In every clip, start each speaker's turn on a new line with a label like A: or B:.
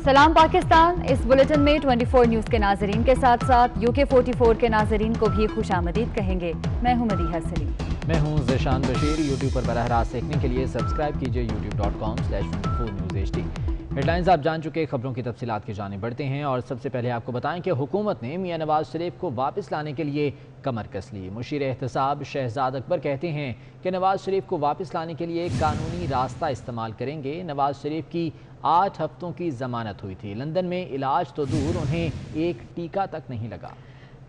A: सलाम पाकिस्तान। इस बुलेटिन में 24 न्यूज़ के नाजरीन के साथ साथ UK 44 के नाजरीन को भी खुशामदीद कहेंगे। मैं हूं मदीहा सलीम।
B: मैं हूं ज़ीशान बशीर। यूट्यूब पर बराह रास्त देखने के लिए सब्सक्राइब कीजिए youtube.com/24newsHD। हेडलाइंस आप जान चुके, खबरों की तफसीलात की जाने बढ़ते हैं और सबसे पहले आपको बताएं कि हुकूमत ने मियां नवाज शरीफ को वापस लाने के लिए कमर कस ली। मुशीर एहतसाब शहजाद अकबर कहते हैं कि नवाज शरीफ को वापस लाने के लिए कानूनी रास्ता इस्तेमाल करेंगे। नवाज शरीफ की 8 हफ्तों की जमानत हुई थी। लंदन में इलाज तो दूर, उन्हें एक टीका तक नहीं लगा।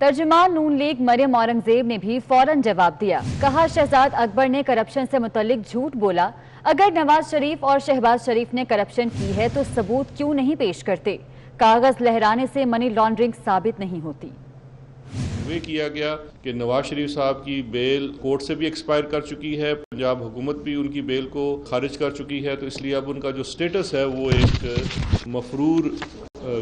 A: तर्जुमान नून लीग मरियम औरंगजेब ने भी फौरन जवाब दिया। कहा, शहजाद अकबर ने करप्शन से मुतल्लिक झूठ बोला। अगर नवाज शरीफ और शहबाज शरीफ ने करप्शन की है तो सबूत क्यों नहीं पेश करते? कागज लहराने से मनी लॉन्ड्रिंग साबित नहीं होती।
C: ये किया गया कि नवाज शरीफ साहब की बेल कोर्ट से भी एक्सपायर कर चुकी है, पंजाब हुकूमत भी उनकी बेल को खारिज कर चुकी है, तो इसलिए अब उनका जो स्टेटस है वो एक मफरूर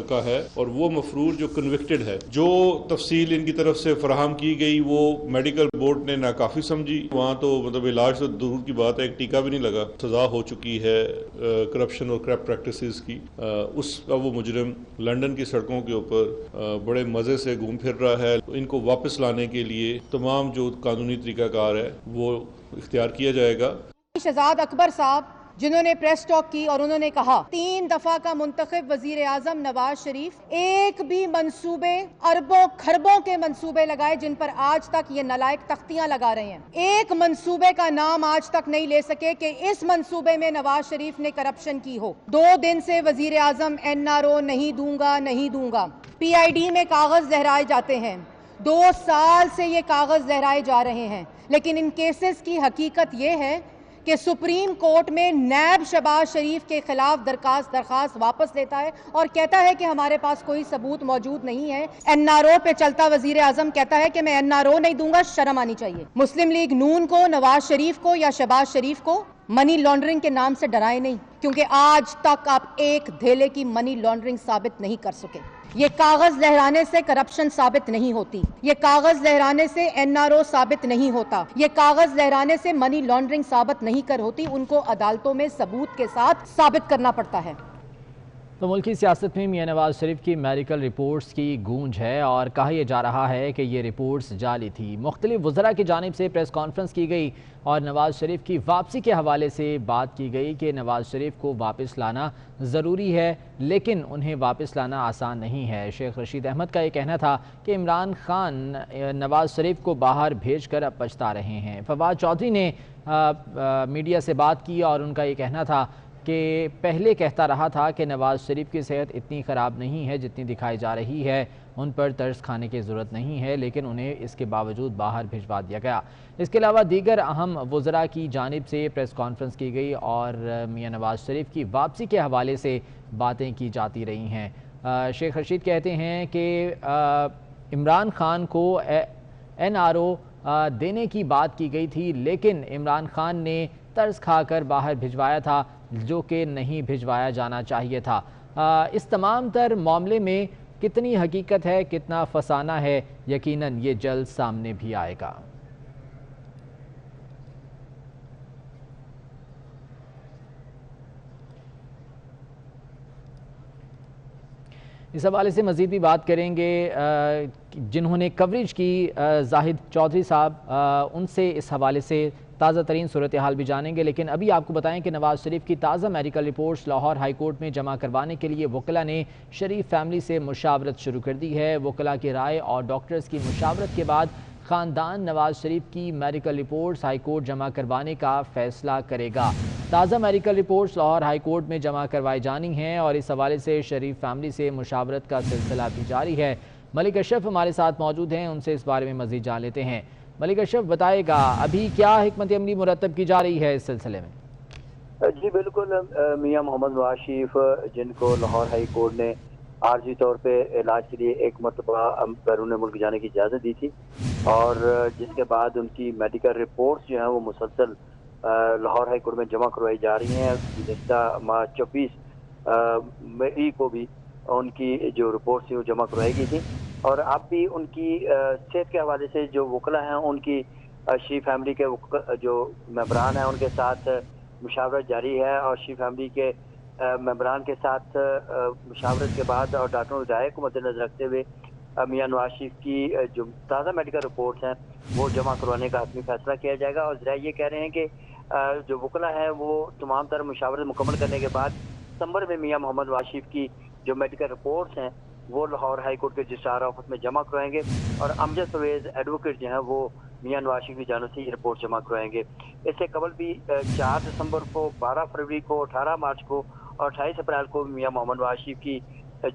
C: का है और वो मफरूर जो कन्विक्टेड है। जो तफसील इनकी तरफ से फराहम की गई वो मेडिकल बोर्ड ने नाकाफी समझी। वहाँ तो मतलब इलाज तो दूर की बात है, एक टीका भी नहीं लगा। सजा हो चुकी है करप्शन और करप्ट प्रैक्टिसेस की। उसका वो मुजरिम लंदन की सड़कों के ऊपर बड़े मज़े से घूम फिर रहा है। इनको वापस लाने के लिए तमाम जो कानूनी तरीकाकार है वो इख्तियार किया जाएगा।
D: शहजाद अकबर साहब जिन्होंने प्रेस टॉक की और उन्होंने कहा 3 दफा का मुंतखब वजीर आजम नवाज शरीफ एक भी मंसूबे, अरबों खरबों के मंसूबे लगाए जिन पर आज तक ये नलायक तख्तियां लगा रहे हैं। एक मंसूबे का नाम आज तक नहीं ले सके कि इस मंसूबे में नवाज शरीफ ने करप्शन की हो। 2 दिन से वजीर आजम NRO नहीं दूंगा। PID में कागज लहराए जाते हैं। 2 साल से ये कागज लहराए जा रहे हैं, लेकिन इन केसेस की हकीकत ये है कि सुप्रीम कोर्ट में नैब शहबाज शरीफ के खिलाफ दरखास्त वापस लेता है और कहता है कि हमारे पास कोई सबूत मौजूद नहीं है। NRO पे चलता वजीर आजम कहता है कि मैं NRO नहीं दूंगा। शर्म आनी चाहिए। मुस्लिम लीग नून को, नवाज शरीफ को या शहबाज शरीफ को मनी लॉन्ड्रिंग के नाम से डराए नहीं, क्योंकि आज तक आप एक धेले की मनी लॉन्ड्रिंग साबित नहीं कर सके। ये कागज लहराने से करप्शन साबित नहीं होती, ये कागज लहराने से NRO साबित नहीं होता, ये कागज लहराने से मनी लॉन्ड्रिंग साबित नहीं कर होती। उनको अदालतों में सबूत के साथ साबित करना पड़ता है।
B: तो मुल्की सियासत में मियां नवाज शरीफ की मेडिकल रिपोर्ट्स की गूंज है और कहा यह जा रहा है कि ये रिपोर्ट्स जाली थी। मुख्तलिफ वज़रा की जानिब से प्रेस कॉन्फ्रेंस की गई और नवाज शरीफ की वापसी के हवाले से बात की गई कि नवाज शरीफ को वापस लाना ज़रूरी है, लेकिन उन्हें वापस लाना आसान नहीं है। शेख रशीद अहमद का ये कहना था कि इमरान खान नवाज शरीफ को बाहर भेज कर अब पछता रहे हैं। फवाद चौधरी ने मीडिया से बात की और उनका ये कहना था कि पहले कहता रहा था कि नवाज शरीफ की सेहत इतनी ख़राब नहीं है जितनी दिखाई जा रही है, उन पर तर्स खाने की ज़रूरत नहीं है, लेकिन उन्हें इसके बावजूद बाहर भिजवा दिया गया। इसके अलावा दीगर अहम वज़रा की जानिब से प्रेस कॉन्फ्रेंस की गई और मियां नवाज शरीफ की वापसी के हवाले से बातें की जाती रही हैं। शेख रशीद कहते हैं कि इमरान खान को NRO देने की बात की गई थी, लेकिन इमरान खान ने तर्स खाकर बाहर भिजवाया था, जो कि नहीं भिजवाया जाना चाहिए था। इस तमाम तर मामले में कितनी हकीकत है, कितना फसाना है, यकीनन ये जल्द सामने भी आएगा। इस हवाले से मज़ीद भी बात करेंगे जिन्होंने कवरेज की, जाहिद चौधरी साहब, उनसे इस हवाले से ताज़ा तरीन सूरत हाल भी जानेंगे। लेकिन अभी आपको बताएं कि नवाज शरीफ की ताज़ा medical reports Lahore high court में जमा करवाने के लिए वकला ने शरीफ फैमिली से मुशावरत शुरू कर दी है। वकला की राय और डॉक्टर्स की मुशावरत के बाद ख़ानदान नवाज शरीफ की मेडिकल रिपोर्ट्स हाई कोर्ट जमा करवाने का फ़ैसला करेगा। ताज़ा medical reports Lahore high court में जमा करवाई जानी हैं और इस हवाले से शरीफ फैमिली से मुशावरत का सिलसिला भी जारी है। मलिक अशरफ हमारे साथ मौजूद हैं, उनसे इस बारे में मज़ीद जान लेते हैं। मलिक अशरफ बताएगा, अभी क्या हिकमत अमली मुरतब की जा रही है इस सिलसिले में?
E: जी बिल्कुल, मियां मोहम्मद नवाज शरीफ जिनको लाहौर हाई कोर्ट ने आर्जी तौर पे इलाज के लिए एक मरतबा बैरून मुल्क जाने की इजाज़त दी थी और जिसके बाद उनकी मेडिकल रिपोर्ट्स जो हैं वो मुसलसल लाहौर हाई कोर्ट में जमा करवाई जा रही हैं। गुज़िश्ता माह 24 मई को भी उनकी जो रिपोर्ट्स थी वो जमा करवाई गई थी और अब भी उनकी सेहत के हवाले से जो वकला हैं उनकी शरीफ फैमिली के जो मेंबरान हैं उनके साथ मुशावरत जारी है और शरीफ फैमिली के ممبران کے ساتھ مشاورت کے بعد اور ڈاکٹروں کی رائے کو مد نظر رکھتے ہوئے میاں نواز شریف کی جو تازہ میڈیکل رپورٹس ہیں وہ جمع کروانے کا حتمی فیصلہ کیا جائے گا. اور ذرائع یہ کہہ رہے ہیں کہ جو وکلا ہیں وہ تمام تر مشاورت مکمل کرنے کے بعد ستمبر میں میاں محمد نواز شریف کی جو میڈیکل رپورٹس ہیں وہ لاہور ہائی کورٹ کے رجسٹرار آفس میں جمع کروائیں گے, اور امجد پرویز ایڈوکیٹ جو ہیں وہ میاں نواز شریف کی جانب سے یہ رپورٹ جمع کروائیں گے. اس سے قبل بھی 4 دسمبر کو, 12 فروری کو, 18 مارچ کو اور 28 اپریل کو میاں محمد نواز شریف کی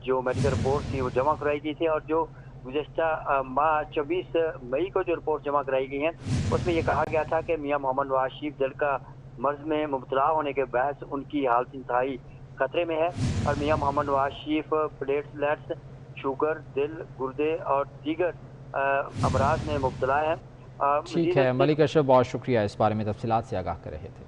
E: جو میڈیکل رپورٹ تھی وہ جمع کرائی گئی تھی, اور جو گزشتہ ماہ 24 مئی کو جو رپورٹ جمع کرائی گئی ہیں اس میں یہ کہا گیا تھا کہ میاں محمد نواز شریف دل کا مرض میں مبتلا ہونے کے باعث ان کی حالت انتہائی خطرے میں ہے, اور میاں محمد نواز شریف پلیٹلیٹس, شوگر, دل, گردے اور دیگر امراض میں مبتلا ہیں.
B: ٹھیک ہے ملک اشرف, بہت شکریہ اس بارے میں تفصیلات سے آگاہ کر رہے تھے.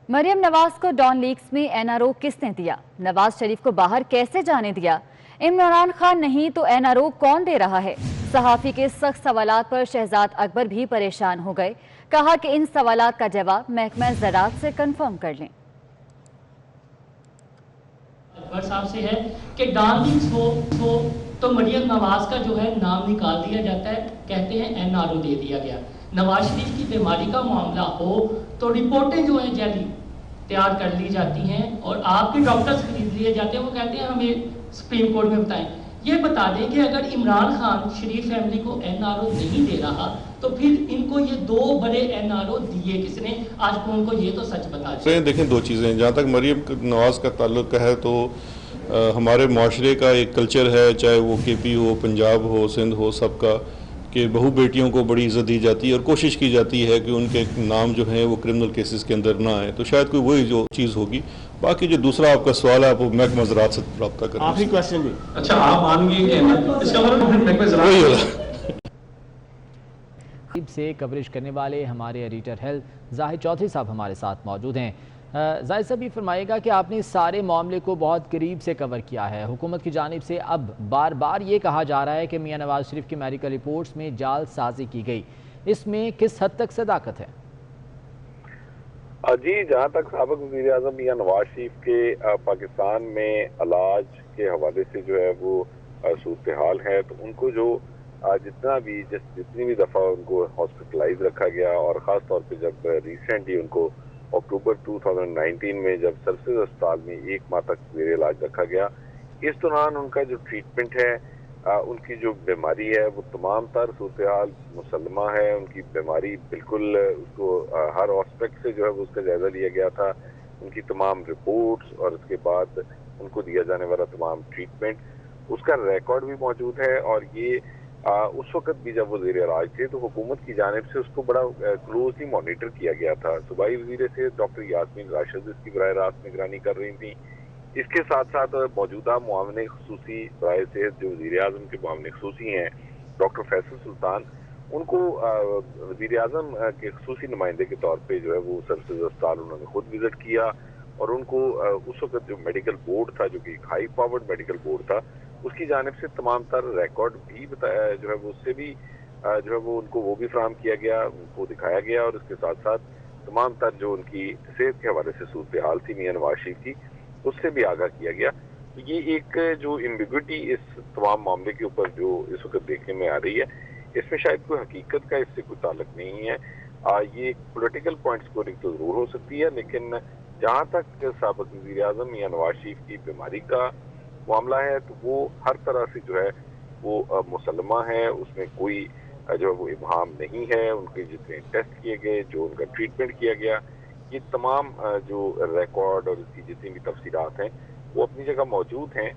A: مریم نواز کو ڈان لیکس میں این آر او کس نے دیا؟ نواز شریف کو باہر کیسے جانے دیا؟ عمران خان نہیں تو این آر او کون دے رہا ہے؟ صحافی کے سخت سوالات پر شہزاد اکبر بھی پریشان ہو گئے. کہا کہ ان سوالات کا جواب محکمہ زراعت سے کنفرم کر لیں.
F: اکبر صاحب سے ہے کہ ڈان لیکس ہو تو مریم نواز کا جو ہے نام نکال دیا جاتا ہے, کہتے ہیں این آر او دے دیا گیا. نواز شریف کی بیماری کا معاملہ ہو تو رپورٹیں جو ہیں جعلی تیار کر لی جاتی ہیں اور آپ کے ڈاکٹرز خرید لیے جاتے ہیں. وہ کہتے ہیں ہمیں سپریم کورٹ میں بتائیں. یہ بتا دیں کہ اگر عمران خان شریف فیملی کو این آر او نہیں دے رہا تو پھر ان کو یہ 2 بڑے این آر او دیے کس نے؟ آج کو ان کو یہ تو سچ بتا دیں.
C: دیکھیں 2 چیزیں, جہاں تک مریم نواز کا تعلق ہے تو ہمارے معاشرے کا ایک کلچر ہے, چاہے وہ کے پی ہو, پنجاب ہو, سندھ ہو, سب کا, کہ بہو بیٹیوں کو بڑی عزت دی جاتی ہے اور کوشش کی جاتی ہے کہ ان کے نام جو ہیں وہ کرمنل کیسز کے اندر نہ آئیں. تو شاید کوئی وہی جو چیز ہوگی. باقی جو دوسرا آپ کا سوال ہے آپ وہ محکمہ زراعت سے رابطہ کریں.
G: آخری کویسچن جی. اچھا آپ مان گے کہ اس کا مطلب محکمہ زراعت
B: سے کوریج کرنے والے ہمارے ایڈیٹر ہیلتھ زاہد چودھری صاحب ہمارے ساتھ موجود ہیں. زاہد صاحب یہ فرمائے گا کہ آپ نے سارے معاملے کو بہت قریب سے کور کیا ہے. حکومت کی جانب سے اب بار بار یہ کہا جا رہا ہے کہ میاں نواز شریف کی میڈیکل رپورٹس میں جعل سازی کی گئی. اس میں کس حد تک صداقت ہے؟
H: جی, جہاں تک سابق وزیر اعظم میاں نواز شریف کے پاکستان میں علاج کے حوالے سے جو ہے وہ صورتحال ہے, تو ان کو جو جتنی بھی دفعہ ان کو ہاسپٹلائز رکھا گیا, اور خاص طور پہ جب ریسنٹلی ان کو اکتوبر 2019 میں جب سرسز اسپتال میں 1 ماہ تک زیر علاج رکھا گیا, اس دوران ان کا جو ٹریٹمنٹ ہے, ان کی جو بیماری ہے وہ تمام تر صورتحال مسلمہ ہے. ان کی بیماری بالکل اس کو ہر آسپیکٹ سے جو ہے وہ اس کا جائزہ لیا گیا تھا. ان کی تمام رپورٹس اور اس کے بعد ان کو دیا جانے والا تمام ٹریٹمنٹ, اس کا ریکارڈ بھی موجود ہے. اور یہ اس وقت بھی جب وہ زیر علاج تھے تو حکومت کی جانب سے اس کو بڑا کلوزلی مانیٹر کیا گیا تھا. صوبائی وزیر صحت ڈاکٹر یاسمین راشد اس کی براہ راست نگرانی کر رہی تھیں. اس کے ساتھ ساتھ موجودہ معاون خصوصی برائے صحت جو وزیر اعظم کے معاون خصوصی ہیں ڈاکٹر فیصل سلطان, ان کو وزیر اعظم کے خصوصی نمائندے کے طور پہ جو ہے وہ سرسز اسپتال انہوں نے خود وزٹ کیا, اور ان کو اس وقت جو میڈیکل بورڈ تھا, جو کہ ایک ہائی پاورڈ میڈیکل بورڈ تھا, اس کی جانب سے تمام تر ریکارڈ بھی بتایا جو ہے وہ اس سے بھی جو ہے وہ ان کو وہ بھی فراہم کیا گیا, ان کو دکھایا گیا. اور اس کے ساتھ ساتھ تمام تر جو ان کی صحت کے حوالے سے صورتحال تھی میاں نواز شریف کی, اس سے بھی آگاہ کیا گیا. یہ ایک جو ایمبیگوٹی اس تمام معاملے کے اوپر جو اس وقت دیکھنے میں آ رہی ہے, اس میں شاید کوئی حقیقت کا اس سے کوئی تعلق نہیں ہے. یہ پولیٹیکل پوائنٹ سکورنگ تو ضرور ہو سکتی ہے, لیکن جہاں تک سابق وزیر اعظم میاں نواز شریف کی بیماری کا معاملہ ہے تو وہ ہر طرح سے جو ہے وہ مسلمہ ہے. اس میں کوئی جو ہے وہ ابہام نہیں ہے. ان کے جتنے ٹیسٹ کیے گئے, جو ان کا ٹریٹمنٹ کیا گیا, یہ تمام جو ریکارڈ اور اس کی جتنی بھی تفصیلات ہیں وہ اپنی جگہ موجود ہیں.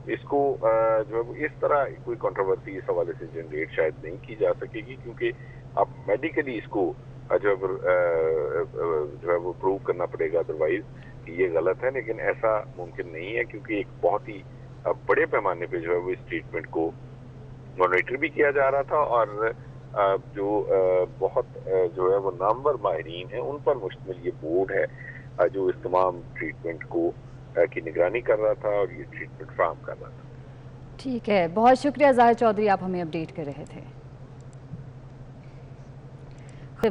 H: اس کو جو ہے وہ اس طرح کوئی کنٹروورسی اس حوالے سے جنریٹ شاید نہیں کی جا سکے گی, کیونکہ اب میڈیکلی اس کو جو ہے وہ پروو کرنا پڑے گا, ادروائز کہ یہ غلط ہے. لیکن ایسا ممکن نہیں ہے, کیونکہ ایک بہت ہی بڑے پیمانے پہ جو ہے وہ اس ٹریٹمنٹ کو مانیٹر بھی کیا جا رہا تھا, اور جو بہت جو ہے وہ نامور ماہرین ہیں ان پر مشتمل یہ بورڈ ہے جو اس تمام ٹریٹمنٹ کو کی نگرانی کر رہا تھا اور یہ ٹریٹمنٹ فراہم کر رہا تھا.
A: ٹھیک ہے, بہت شکریہ زاہد چودھری, آپ ہمیں اپڈیٹ کر رہے تھے.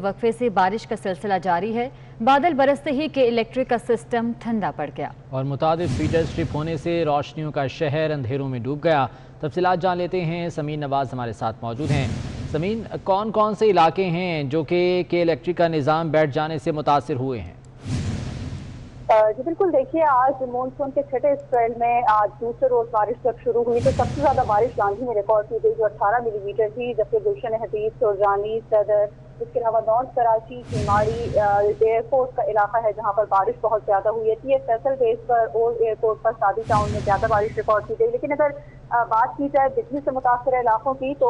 A: وقفے سے بارش کا سلسلہ جاری ہے. बादल बरसते ही के इलेक्ट्रिक का सिस्टम ठंडा पड़ गया
B: और मुतादिद फीडर स्ट्रिप होने से रोशनियों का शहर अंधेरों में डूब गया। तफसीलात जान लेते हैं, समीन नवाज हमारे साथ मौजूद हैं। समीन, कौन कौन से इलाके हैं जो कि इलेक्ट्रिक का निज़ाम बैठ जाने से मुतासिर हुए हैं?
I: जी बिल्कुल, देखिए आज मानसून के छठे स्पेल में आज दूसरे रोज बारिश जब शुरू हुई तो सबसे ज्यादा बारिश गांधी में रिकॉर्ड की गई जो 18 मिलीमीटर थी, जबकि गुलशन हदीद, सुरजानी, सदर, इसके अलावा नॉर्थ कराची, चिमाड़ी एयरपोर्ट का इलाका है जहां पर बारिश बहुत ज्यादा हुई है। ये फैसल बेस पर ओल्ड एयरपोर्ट पर सादी टाउन में ज्यादा बारिश रिकॉर्ड की गई। लेकिन अगर बात की जाए बिजली से मुतासर इलाकों की तो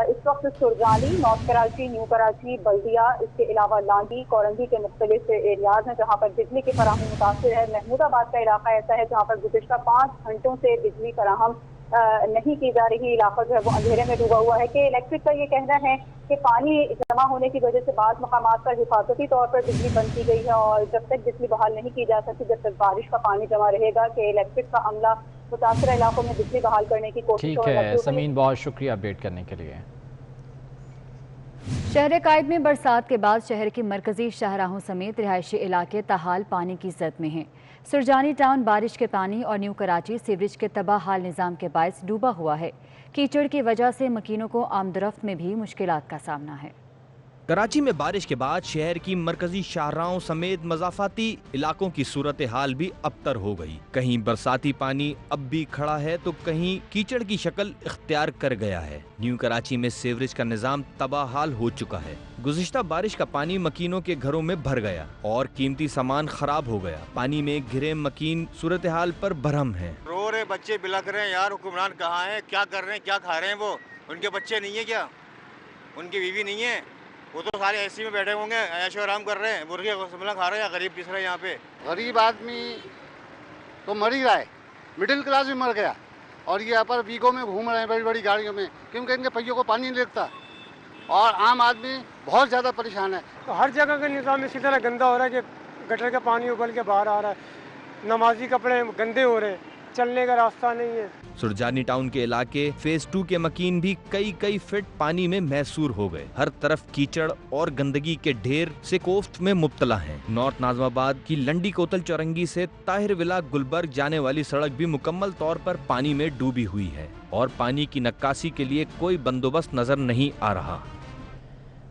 I: इस वक्त सुरजानी, नॉर्थ कराची, न्यू कराची, बल्दिया, इसके अलावा लांडी, कोरंगी के मुख्तलिफ एरियाज हैं जहाँ पर बिजली की फराहमी मुतासर है। महमूदाबाद का इलाका ऐसा है जहाँ पर गुज़िश्ता 5 घंटों से बिजली फराहम नहीं की जा रही। इलाका जो है वो अंधेरे में डूबा हुआ है। कि इलेक्ट्रिक का ये कहना है कि पानी जमा होने की वजह से बाद मकामात पर हिफाजती तौर पर बिजली बंद की गई है और जब तक बिजली बहाल नहीं की जा सकती, जब तक बारिश का पानी जमा रहेगा, कि इलेक्ट्रिक का अमला मुतासर इलाकों में बिजली बहाल करने की कोशिश।
B: ठीक है समीन, बहुत शुक्रिया अपडेट करने के लिए।
A: शहर कायद में बरसात के बाद शहर के मरकजी शाहराहों समेत रिहायशी इलाके ताहाल पानी की जद में हैं। सुरजानी टाउन बारिश के पानी और न्यू कराची सीवरेज के तबाह हाल निज़ाम के बायस डूबा हुआ है। कीचड़ की वजह से मकीनों को आमदरफ्त में भी मुश्किलात का सामना है।
J: कराची में बारिश के बाद शहर की मरकजी शाहराहों समेत मज़ाफ़ाती इलाकों की सूरत हाल भी अबतर हो गई। कहीं बरसाती पानी अब भी खड़ा है तो कहीं कीचड़ की शक्ल इख्तियार कर गया है। न्यू कराची में सीवरेज का निज़ाम तबाहाल हो चुका है। गुज़िश्ता बारिश का पानी मकीनों के घरों में भर गया और कीमती सामान खराब हो गया। पानी में घिरे मकीन सूरत हाल पर बरहम है।
K: रो रहे बच्चे, बिलख रहे हैं, यार हुक्मरान कहाँ है, क्या कर रहे हैं, क्या खा रहे हैं वो? उनके बच्चे नहीं है क्या? उनकी बीवी नहीं है? वो तो सारे एसी में बैठे होंगे, ऐशो आराम कर रहे हैं, मुर्गे समला खा रहे हैं, गरीब पिस रहे हैं। यहाँ पे
L: गरीब आदमी तो मर ही रहा है, मिडिल क्लास भी मर गया और ये यहाँ पर वीगो में घूम रहे हैं बड़ी बड़ी गाड़ियों में, क्योंकि इनके पहियों को पानी नहीं लगता और आम आदमी बहुत ज़्यादा परेशान है।
M: तो हर जगह का निज़ाम इसी तरह गंदा हो रहा है कि गटर का पानी उबल के बाहर आ रहा है, नमाजी कपड़े गंदे हो रहे हैं, चलने का रास्ता नहीं है।
J: सुरजानी टाउन के इलाके फेज 2 के मकीन भी कई फीट पानी में महसूर हो गए। हर तरफ कीचड़ और गंदगी के ढेर से कोफ्त में मुब्तला हैं। नॉर्थ नाज़माबाद की लंडी कोतल चौरंगी से ताहिर विला गुलबर्ग जाने वाली सड़क भी मुकम्मल तौर पर पानी में डूबी हुई है और पानी की नक्कासी के लिए कोई बंदोबस्त नजर नहीं आ रहा।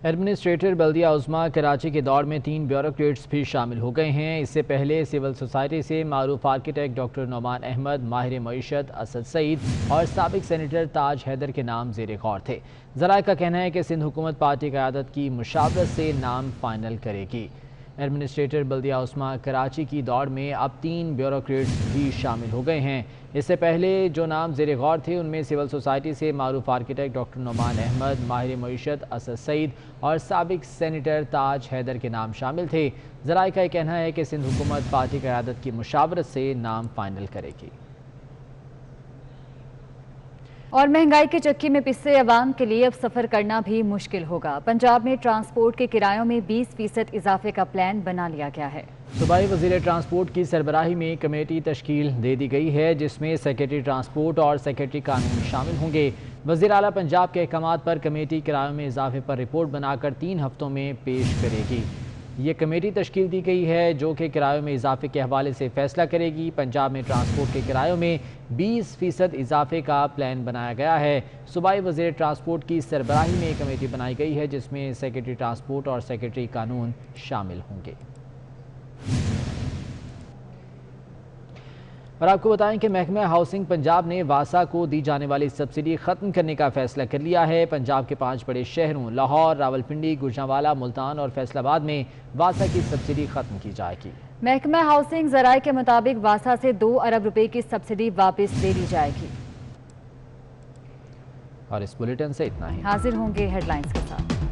B: एडमिनिस्ट्रेटर बल्दिया उज़्मा कराची के दौर में 3 ब्यूरोक्रेट्स भी शामिल हो गए हैं। इससे पहले सिविल सोसाइटी से मारूफ आर्किटेक्ट डॉक्टर नोमान अहमद, माहिर मईशत असद सईद और साबिक सेनेटर ताज हैदर के नाम ज़ेर गौर थे। ज़राए का कहना है कि सिंध हुकूमत पार्टी क़यादत की मुशावरत से नाम फाइनल करेगी। एडमिनिस्ट्रेटर बल्दिया उज़्मा कराची की दौड़ में अब 3 ब्यूरोक्रेट्स भी शामिल हो गए हैं। इससे पहले जो नाम ज़ेर गौर थे उनमें सिविल सोसाइटी से मारूफ आर्किटेक्ट डॉक्टर नोमान अहमद, माहिर मईशत असद सईद और साबिक सेनेटर ताज हैदर के नाम शामिल थे। ज़राए का कहना है कि सिंध हुकूमत पार्टी क़यादत की मुशावरत से नाम फाइनल करेगी। और महंगाई के चक्की में पिसे अवाम के लिए अब सफ़र करना भी मुश्किल होगा। पंजाब में ट्रांसपोर्ट के किरायों में 20% इजाफे का प्लान बना लिया गया है। सूबाई वज़ीर ट्रांसपोर्ट की सरबराही में कमेटी तश्कील दे दी गई है जिसमें सेक्रेटरी ट्रांसपोर्ट और सेक्रेटरी कानून शामिल होंगे। वज़ीर आला पंजाब के अहकामात पर कमेटी किरायों में इजाफे पर रिपोर्ट बनाकर 3 हफ्तों में पेश करेगी। ये कमेटी तश्कील दी गई है जो कि किरायों में इजाफे के हवाले से फैसला करेगी। पंजाब में ट्रांसपोर्ट के किरायों में 20% इजाफे का प्लान बनाया गया है। सूबाई वज़ीर ट्रांसपोर्ट की सरबराही में कमेटी बनाई गई है जिसमें सेक्रेटरी ट्रांसपोर्ट और सेक्रेटरी कानून शामिल होंगे। और आपको बताएं कि महकमा हाउसिंग पंजाब ने वासा को दी जाने वाली सब्सिडी ख़त्म करने का फैसला कर लिया है। पंजाब के 5 बड़े शहरों लाहौर, रावलपिंडी, गुजरांवाला, मुल्तान और फैसलाबाद में वासा की सब्सिडी ख़त्म की जाएगी।
A: महकमा हाउसिंग ज़राए के मुताबिक वासा से 2 अरब रुपए की सब्सिडी वापस ले ली जाएगी।
B: और इस बुलेटिन से इतना ही।
A: हाजिर होंगे हेडलाइंस के साथ।